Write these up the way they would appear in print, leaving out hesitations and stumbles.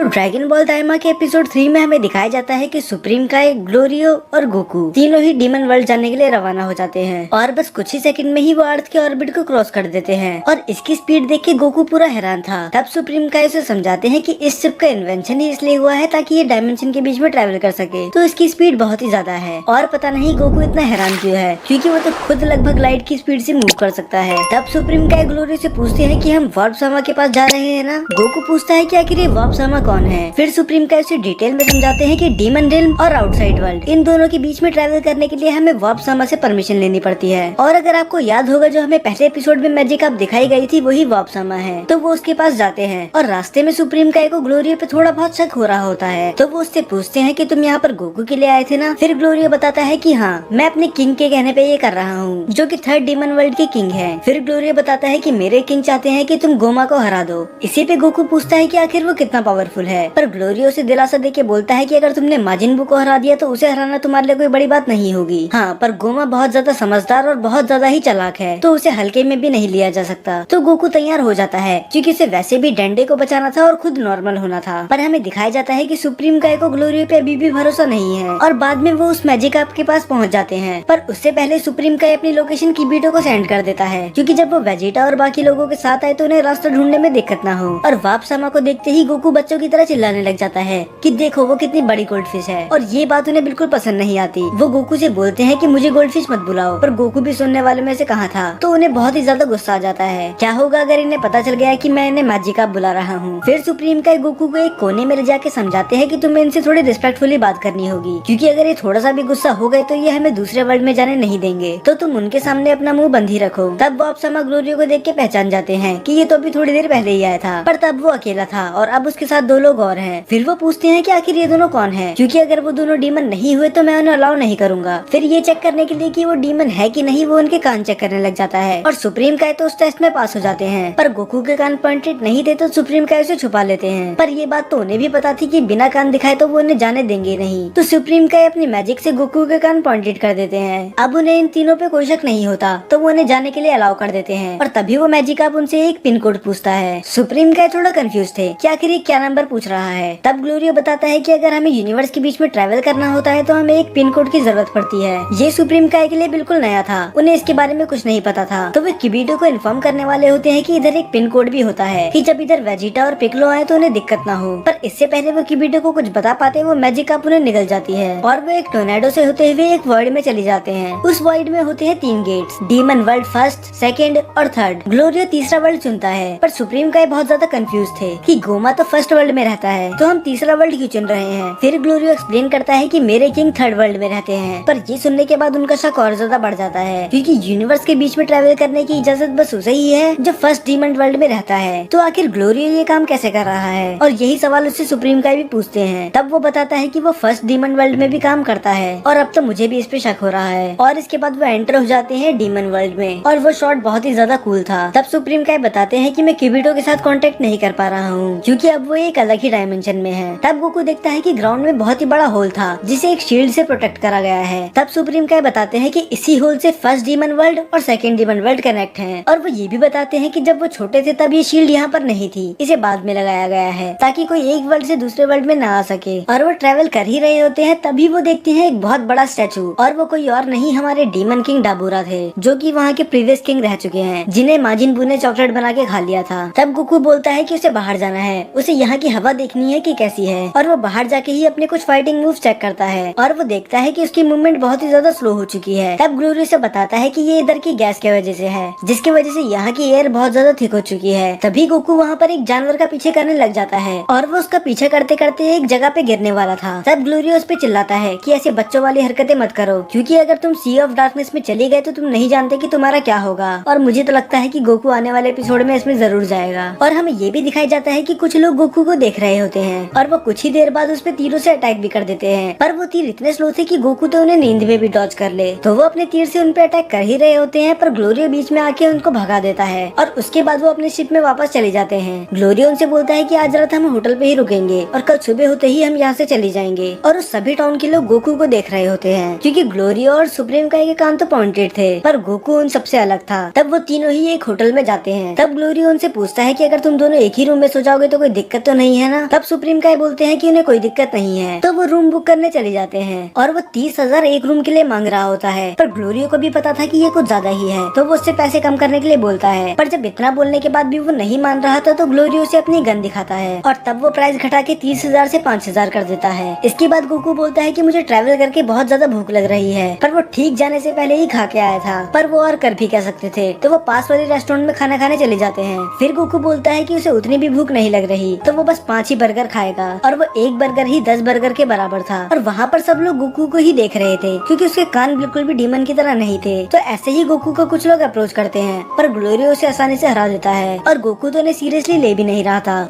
Dragon ball दाइमा के episode 3 में हमें दिखाया जाता है कि सुप्रीम काई, ग्लोरियो और गोकू तीनों ही डीमन वर्ल्ड जाने के लिए रवाना हो जाते हैं और बस कुछ ही सेकंड में ही वो अर्थ के ऑर्बिट को क्रॉस कर देते हैं। और इसकी स्पीड देख के गोकू पूरा हैरान था। तब सुप्रीम काई उसे समझाते हैं कि इस शिप का इन्वेंशन ही इसलिए हुआ है ताकि ये डायमेंशन के बीच में ट्रेवल कर सके, तो इसकी स्पीड बहुत ही ज्यादा है। और पता नहीं गोकू इतना हैरान क्यों है, क्योंकि वो तो खुद लगभग लाइट की स्पीड से मूव कर सकता है। तब सुप्रीम काई ग्लोरियो से पूछते हैं कि हम वार्प सामा के पास जा रहे हैं ना। गोकू पूछता है कि आखिर ये वार्प सामा कौन है। फिर सुप्रीम काई उसे डिटेल में समझाते हैं कि डीमन रिल्म और आउटसाइड वर्ल्ड, इन दोनों के बीच में ट्रैवल करने के लिए हमें वार्प सामा से परमिशन लेनी पड़ती है। और अगर आपको याद होगा, जो हमें पहले एपिसोड में मैजिक आप दिखाई गई थी वही वार्प सामा है। तो वो उसके पास जाते हैं और रास्ते में सुप्रीम काई को ग्लोरियो पे थोड़ा बहुत शक हो रहा होता है। तो वो उससे पूछते हैं कि तुम यहाँ पर गोकू के लिए आए थे ना। फिर ग्लोरियो बताता है कि हाँ, मैं अपने किंग के कहने पे ये कर रहा हूँ, जो कि थर्ड डीमन वर्ल्ड के किंग है। फिर ग्लोरियो बताता है कि मेरे किंग चाहते हैं कि तुम गोमा को हरा दो। इसी पे गोकू पूछता है कि आखिर वो कितना पावरफुल है, पर ग्लोरियो उसे दिलासा देके बोलता है कि अगर तुमने माजिन बू को हरा दिया तो उसे हराना तुम्हारे लिए कोई बड़ी बात नहीं होगी। हाँ, पर गोमा बहुत ज्यादा समझदार और बहुत ज्यादा ही चालाक है, तो उसे हल्के में भी नहीं लिया जा सकता। तो गोकू तैयार हो जाता है, क्योंकि उसे वैसे भी डंडे को बचाना था और खुद नॉर्मल होना था। पर हमें दिखाया जाता है कि सुप्रीम काई को ग्लोरियो पे अभी भी भरोसा नहीं है और बाद में वो उस मैजिक ऐप के पास पहुँच जाते हैं। पर उससे पहले सुप्रीम काई अपनी लोकेशन किबीटो को सेंड कर देता है, क्योंकि जब वो वेजिटा और बाकी लोगों के साथ आए तो उन्हें रास्ता ढूंढने में दिक्कत ना हो। और वार्प सामा को देखते ही गोकू बच्चों की तरह चिल्लाने लग जाता है कि देखो वो कितनी बड़ी गोल्डफिश है। और ये बात उन्हें बिल्कुल पसंद नहीं आती। वो गोकू से बोलते हैं कि मुझे गोल्डफिश मत बुलाओ, पर गोकू भी सुनने वालों में से कहाँ था। तो उन्हें बहुत ही ज्यादा गुस्सा आ जाता है, क्या होगा अगर इन्हें पता चल गया कि मैं इन्हें मैजिक ऐप बुला रहा हूँ। फिर सुप्रीम काई गोकू को एक कोने में ले जाके समझाते हैं कि तुम्हें इनसे थोड़ी रिस्पेक्टफुली बात करनी होगी, क्योंकि अगर ये थोड़ा सा भी गुस्सा हो गए तो ये हमें दूसरे वर्ल्ड में जाने नहीं देंगे, तो तुम उनके सामने अपना मुंह बंद ही रखो। तब वार्प सामा ग्लोरियो को देख के पहचान जाते हैं कि ये तो अभी थोड़ी देर पहले ही आया था, पर तब वो अकेला था और अब उसके साथ दो लोग और हैं। फिर वो पूछते हैं कि आखिर ये दोनों कौन है, क्योंकि अगर वो दोनों डीमन नहीं हुए तो मैं उन्हें अलाउ नहीं करूंगा। फिर ये चेक करने के लिए कि वो डीमन है कि नहीं, वो उनके कान चेक करने लग जाता है और सुप्रीम काई तो उस टेस्ट में पास हो जाते हैं। पर गोकू के कान पॉइंटेड नहीं थे तो सुप्रीम काई उसे छुपा लेते हैं। पर ये बात तो उन्हें भी पता थी कि बिना कान दिखाए तो वो उन्हें जाने देंगे नहीं, तो सुप्रीम काई अपनी मैजिक से गोकू के कान पॉइंटेड कर देते हैं। अब उन्हें इन तीनों पे कोई शक नहीं होता, तो वो उन्हें जाने के लिए अलाउ कर देते हैं। और तभी वो मैजिक ऐप उनसे एक पिन कोड पूछता है। सुप्रीम काई थोड़ा कंफ्यूज थे कि आखिर ये क्या नंबर पूछ रहा है। तब ग्लोरियो बताता है कि अगर हमें यूनिवर्स के बीच में ट्रैवल करना होता है तो हमें एक पिन कोड की जरूरत पड़ती है। ये सुप्रीम काई के लिए बिल्कुल नया था, उन्हें इसके बारे में कुछ नहीं पता था। तो वे किबीटो को इन्फॉर्म करने वाले होते हैं कि इधर एक पिन कोड भी होता है, कि जब इधर वेजिटा और पिकलो आए तो उन्हें दिक्कत ना हो। पर इससे पहले वो किबीटो को कुछ बता पाते वो मैजिक ऐप उन्हें निकल जाती है और वो एक टोर्नेडो से होते हुए एक वर्ल्ड में चले जाते हैं। उस वर्ल्ड में होते हैं 3 gates, demon world first, second और थर्ड। ग्लोरियो तीसरा वर्ल्ड चुनता है, पर सुप्रीम काई बहुत ज्यादा कंफ्यूज थे कि गोमा तो फर्स्ट वर्ल्ड में रहता है, तो हम तीसरा वर्ल्ड क्यों चुन रहे हैं। फिर ग्लोरियो एक्सप्लेन करता है कि मेरे किंग थर्ड वर्ल्ड में रहते हैं। पर ये सुनने के बाद उनका शक और ज्यादा बढ़ जाता है, क्योंकि यूनिवर्स के बीच में ट्रैवल करने की इजाजत बस उसे ही है जो फर्स्ट डीमन वर्ल्ड में रहता है। तो आखिर ग्लोरियो ये काम कैसे कर रहा है, और यही सवाल उससे सुप्रीम काई भी पूछते हैं। तब वो बताता है कि वो फर्स्ट डीमन वर्ल्ड में भी काम करता है और अब तो मुझे भी इस पे शक हो रहा है। और इसके बाद वो एंटर हो जाते हैं डीमन वर्ल्ड में और वो शॉट बहुत ही ज्यादा कूल था। तब सुप्रीम काई बताते हैं कि मैं किबीटो के साथ कांटेक्ट नहीं कर पा रहा हूँ, क्योंकि अब वो एक अलग ही डायमेंशन में है। तब गोकू देखता है कि ग्राउंड में बहुत ही बड़ा होल था, जिसे एक शील्ड से प्रोटेक्ट करा गया है। तब सुप्रीम काई बताते हैं कि इसी होल से फर्स्ट डीमन वर्ल्ड और सेकंड डीमन वर्ल्ड कनेक्ट हैं। और वो ये भी बताते हैं कि जब वो छोटे थे तब ये शील्ड यहाँ पर नहीं थी, इसे बाद में लगाया गया है ताकि कोई एक वर्ल्ड से दूसरे वर्ल्ड में ना आ सके। और वो ट्रेवल कर ही रहे होते हैं तभी वो देखते हैं एक बहुत बड़ा स्टैचू, और वो कोई और नहीं हमारे डीमन किंग डाबूरा थे, जो कि वहाँ के प्रीवियस किंग रह चुके हैं, जिन्हें माजिन बू ने चॉकलेट बना के खा लिया था। तब गोकू बोलता है कि उसे बाहर जाना है, उसे यहाँ की हवा देखनी है कि कैसी है। और वो बाहर जाके ही अपने कुछ फाइटिंग मूव चेक करता है और वो देखता है कि उसकी मूवमेंट बहुत ही ज्यादा स्लो हो चुकी है। तब ग्लोरियो से बताता है कि ये इधर की गैस की वजह से है, जिसकी वजह से यहाँ की एयर बहुत ज्यादा थिक हो चुकी है। तभी गोकू वहाँ पर एक जानवर का पीछे करने लग जाता है और वो उसका पीछे करते करते एक जगह पे गिरने वाला था। तब ग्लोरियो उस पे चिल्लाता है कि ऐसे बच्चों वाली हरकतें मत करो, क्योंकि अगर तुम सी ऑफ डार्कनेस में चले गए तो तुम नहीं जानते कि तुम्हारा क्या होगा। और मुझे तो लगता है कि गोकू आने वाले एपिसोड में इसमें जरूर जाएगा। और हमें ये भी दिखाया जाता है कि कुछ लोग गोकू को देख रहे होते हैं और वो कुछ ही देर बाद उस पे तीरों से अटैक भी कर देते हैं। पर वो तीर इतने स्लो थे कि गोकू तो उन्हें नींद में भी डॉज कर ले, तो वो अपने तीर से उन पे अटैक कर ही रहे होते हैं। पर ग्लोरियो बीच में आके उनको भगा देता है और उसके बाद वो अपने शिप में वापस चले जाते हैं। ग्लोरियो उनसे बोलता है कि आज रात हम होटल पे ही रुकेंगे और कल सुबह होते ही हम यहाँ से चले जाएंगे। और उस सभी टाउन के लोग गोकू को देख रहे होते हैं, क्योंकि ग्लोरियो और सुप्रीम काई के कान तो पॉइंटेड थे, पर गोकू उन सबसे अलग था। तब वो तीनों ही एक होटल में जाते हैं। तब ग्लोरियो उनसे पूछता है कि अगर तुम दोनों एक ही रूम में सो जाओगे तो कोई दिक्कत तो नहीं नहीं है ना। तब सुप्रीम काय बोलते हैं कि उन्हें कोई दिक्कत नहीं है, तो वो रूम बुक करने चले जाते हैं और वो 30,000 एक रूम के लिए मांग रहा होता है। पर ग्लोरियो को भी पता था कि ये कुछ ज्यादा ही है, तो वो उससे पैसे कम करने के लिए बोलता है। पर जब इतना बोलने के बाद भी वो नहीं मान रहा था, तो ग्लोरियो से अपनी गन दिखाता है और तब वो प्राइस घटा के 30,000 से 5,000 कर देता है। इसके बाद गोकू बोलता है कि मुझे ट्रैवल करके बहुत ज्यादा भूख लग रही है, पर वो ठीक जाने से पहले ही खा के आया था, पर वो और कर भी क्या सकते थे। तो वो पास वाले रेस्टोरेंट में खाना खाने चले जाते हैं। फिर गोकू बोलता है कि उसे उतनी भी भूख नहीं लग रही, तो वो बस 5 ही बर्गर खाएगा और वो एक बर्गर ही 10 बर्गर के बराबर था। और वहाँ पर सब लोग गोकू को ही देख रहे थे क्योंकि उसके कान बिल्कुल भी डीमन की तरह नहीं थे। तो ऐसे ही गोकू को कुछ लोग अप्रोच करते हैं, पर ग्लोरियो उसे आसानी से हरा देता है और गोकू तो उन्हें सीरियसली ले भी नहीं रहा था।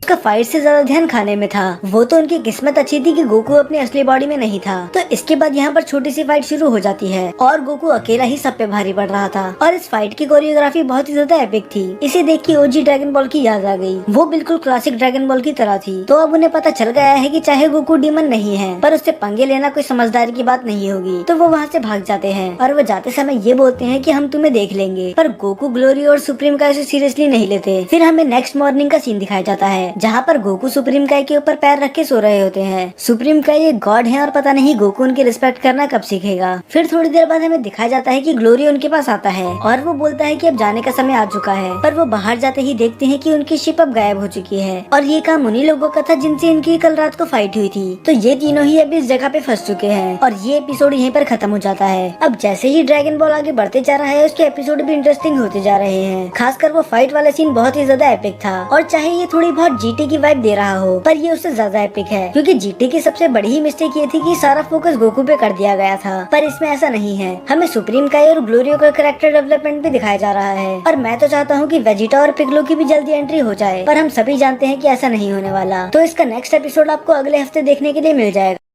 उसका फाइट से ज्यादा ध्यान खाने में था। वो तो उनकी किस्मत अच्छी थी कि गोकू अपनी असली बॉडी में नहीं था। तो इसके बाद यहाँ पर छोटी सी फाइट शुरू हो जाती है और गोकू अकेला ही सब पे भारी पड़ रहा था। और इस फाइट की कोरियोग्राफी बहुत ही ज्यादा एपिक थी। इसे देख के ओजी ड्रैगन बॉल की याद आ गई। वो बिल्कुल क्लासिक ड्रैगन बॉल की तरह थी। तो अब उन्हें पता चल गया है कि चाहे गोकू डीमन नहीं है, पर उससे पंगे लेना कोई समझदारी की बात नहीं होगी। तो वो वहाँ से भाग जाते हैं और वो जाते समय ये बोलते हैं कि हम तुम्हें देख लेंगे। पर गोकू, ग्लोरियो और सुप्रीम काय इसे सीरियसली नहीं लेते। फिर हमें नेक्स्ट मॉर्निंग का सीन दिखाया जाता है जहाँ पर गोकू सुप्रीम काय के ऊपर पैर रख के सो रहे होते हैं। सुप्रीम काय एक गॉड है और पता नहीं गोकू उनकी रिस्पेक्ट करना कब सीखेगा। फिर थोड़ी देर बाद हमें दिखाया जाता है कि ग्लोरियो उनके पास आता है और वो बोलता है कि अब जाने का समय आ चुका है। पर वो बाहर जाते ही देखते हैं कि उनकी शिप अब गायब हो चुकी है और ये काम उन्हीं लोगों का था जिनसे इनकी कल रात को फाइट हुई थी। तो ये तीनों ही अब इस जगह पे फंस चुके हैं और ये एपिसोड यहीं पर खत्म हो जाता है। अब जैसे ही ड्रैगन बॉल आगे बढ़ते जा रहा है, उसके एपिसोड भी इंटरेस्टिंग होते जा रहे हैं। खासकर वो फाइट वाला सीन बहुत ही ज्यादा एपिक था और चाहे ये थोड़ी बहुत जीटी की वाइब दे रहा हो, पर ये उससे ज्यादा एपिक है क्योंकि जीटी की सबसे बड़ी ही मिस्टेक ये थी कि सारा फोकस गोकू पे कर दिया गया था। पर इसमें ऐसा नहीं है। हमें सुप्रीम काय और ग्लोरियो का कैरेक्टर डेवलपमेंट भी दिखाया जा रहा है और मैं तो चाहता हूँ कि वेजिटा और पिगलो की भी जल्दी एंट्री हो जाए, पर हम सभी जानते हैं कि ऐसा नहीं होने वाला। तो इसका नेक्स्ट एपिसोड आपको अगले हफ्ते देखने के लिए मिल जाएगा।